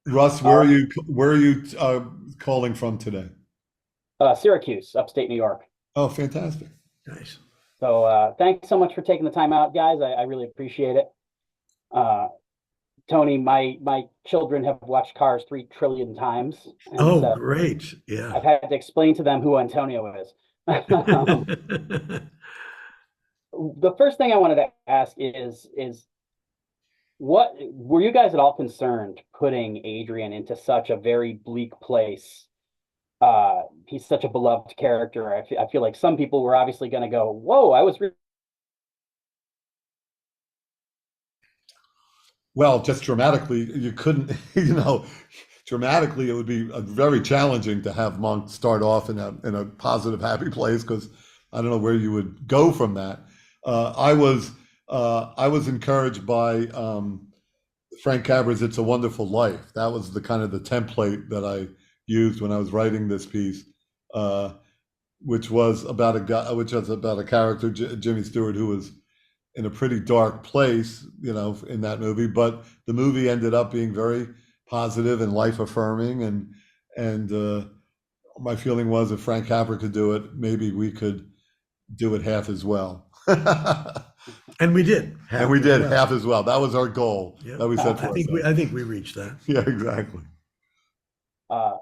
Russ, Uh, where are you calling from today? Syracuse, upstate New York. Oh, fantastic. Nice. So thanks so much for taking the time out, guys. I really appreciate it. Uh, Tony, my children have watched Cars 3 trillion times, and Oh, so great. Yeah. I've had to explain to them who Antonio is. The first thing I wanted to ask is what were you guys at all concerned putting Adrian into such a very bleak place? He's such a beloved character. I feel like some people were obviously going to go, "Whoa, I was." Well, just dramatically, you couldn't, dramatically, it would be very challenging to have Monk start off in a positive, happy place because I don't know where you would go from that. I was encouraged by Frank Cabra's "It's a Wonderful Life." That was the kind of the template that I used when I was writing this piece, uh, which was about a guy, which was about a character, Jimmy Stewart, who was in a pretty dark place, in that movie. But the movie ended up being very positive and life affirming. And my feeling was if Frank Capra could do it, maybe we could do it half as well. And we did And half we as did well. half as well. That was our goal Yep. that we set I for think we ourselves. I think we reached that. Yeah, exactly. Uh,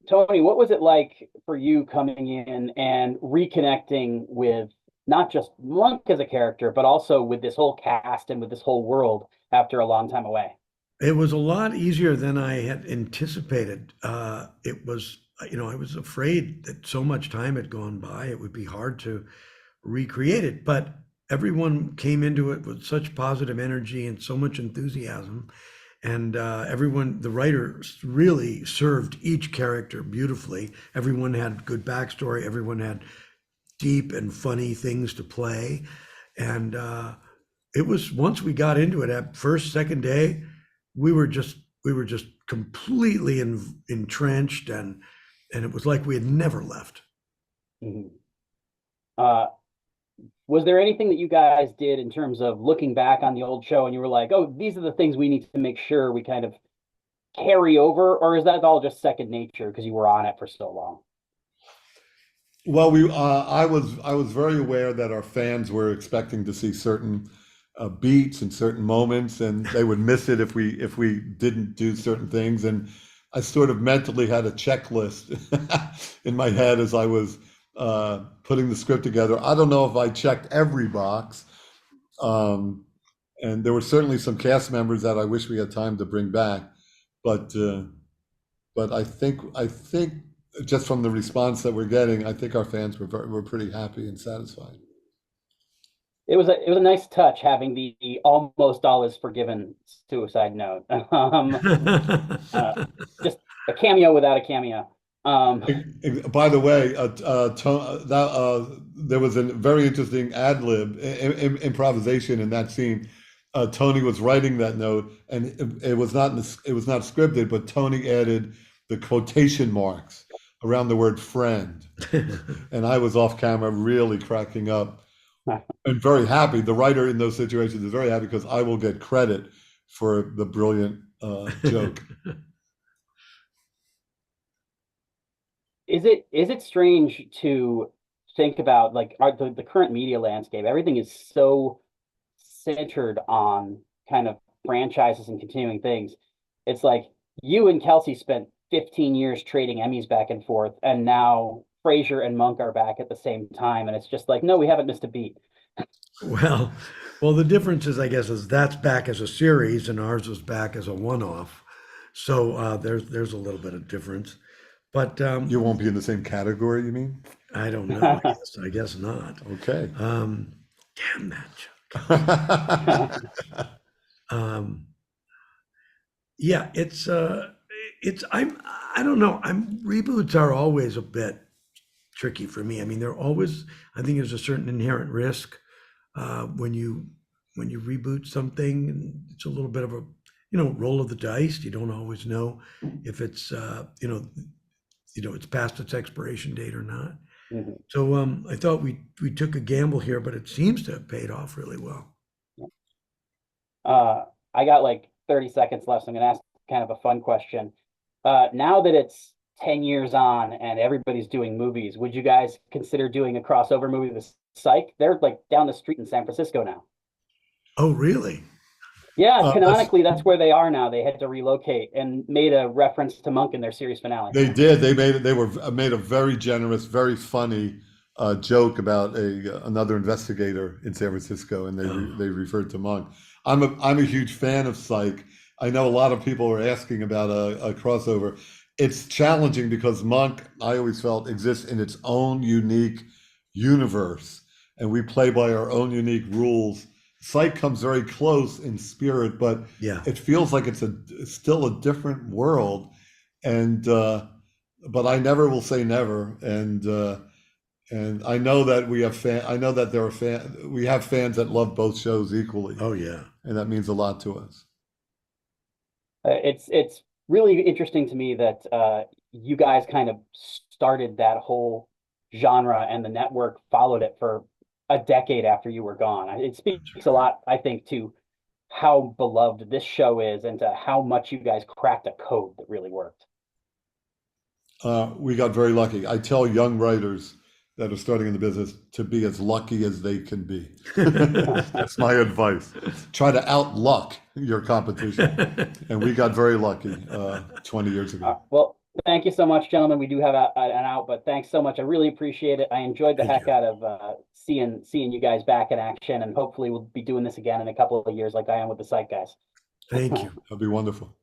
Tony, what was it like for you coming in and reconnecting with not just Monk as a character, but also with this whole cast and with this whole world after a long time away? It was a lot easier than I had anticipated. It was, I was afraid that so much time had gone by, it would be hard to recreate it. But everyone came into it with such positive energy and so much enthusiasm. And the writers really served each character beautifully. Everyone had good backstory. Everyone had deep and funny things to play. And it was once we got into it at first, second day, we were just we were just completely entrenched, and it was like we had never left. Mhm. Uh, was there anything that you guys did in terms of looking back on the old show and you were like, oh, these are the things we need to make sure we kind of carry over, or is that all just second nature because you were on it for so long? Well, I was very aware that our fans were expecting to see certain beats and certain moments, and they would miss it if we didn't do certain things. And I sort of mentally had a checklist in my head as I was putting the script together. I don't know if I checked every box, um, and there were certainly some cast members that I wish we had time to bring back, but. But I think just from the response that we're getting, I think our fans were pretty happy and satisfied. It was a nice touch having the almost all is forgiven suicide note. Uh, just a cameo without a cameo. Um, By the way, there was a very interesting ad lib improvisation in that scene. Tony was writing that note, and it was not scripted, but Tony added the quotation marks around the word friend, and I was off camera really cracking up and very happy. The writer in those situations is very happy because I will get credit for the brilliant joke. is it strange to think about like the current media landscape? Everything is so centered on kind of franchises and continuing things. It's like you and Kelsey spent 15 years trading Emmys back and forth, and now Frasier and Monk are back at the same time, and it's just like, no, we haven't missed a beat. Well, the difference is, I guess, is that's back as a series, and ours was back as a one-off. So there's a little bit of difference, but You won't be in the same category, you mean? I don't know. I guess not. Okay. Damn that Um, yeah, I don't know. Reboots are always a bit tricky for me. I mean, they're always, I think there's a certain inherent risk when you reboot something, and it's a little bit of a, roll of the dice. You don't always know if it's it's past its expiration date or not. Mhm. So I thought we took a gamble here, but it seems to have paid off really well. I got like 30 seconds left, so I'm gonna ask kind of a fun question. Now that it's 10 years on and everybody's doing movies, would you guys consider doing a crossover movie with Psych? They're like down the street in San Francisco now. Oh, really? Yeah, That's, canonically, that's where they are now. They had to relocate and made a reference to Monk in their series finale. they did. They made it. They were made a very generous, very funny joke about another investigator in San Francisco, and Oh, they referred to Monk. I'm a huge fan of Psych. I know a lot of people are asking about a crossover. It's challenging because Monk, I always felt, exists in its own unique universe, and we play by our own unique rules. Psych comes very close in spirit, but yeah. it feels like it's still a different world. And but I never will say never. And I know that I know that there are we have fans that love both shows equally, Oh, yeah. and that means a lot to us. It's really interesting to me that you guys kind of started that whole genre and the network followed it for a decade after you were gone. It speaks a lot, I think, to how beloved this show is and to how much you guys cracked a code that really worked. We got very lucky. I tell young writers that are starting in the business to be as lucky as they can be. That's my advice. Try to outluck your competition. And we got very lucky 20 years ago. Well, thank you so much, gentlemen. We do have an out, but thanks so much. I really appreciate it. I enjoyed the Thank heck you. out of seeing you guys back in action, and hopefully we'll be doing this again in a couple of years, like I am with the Psych guys. Thank you. That'd be wonderful.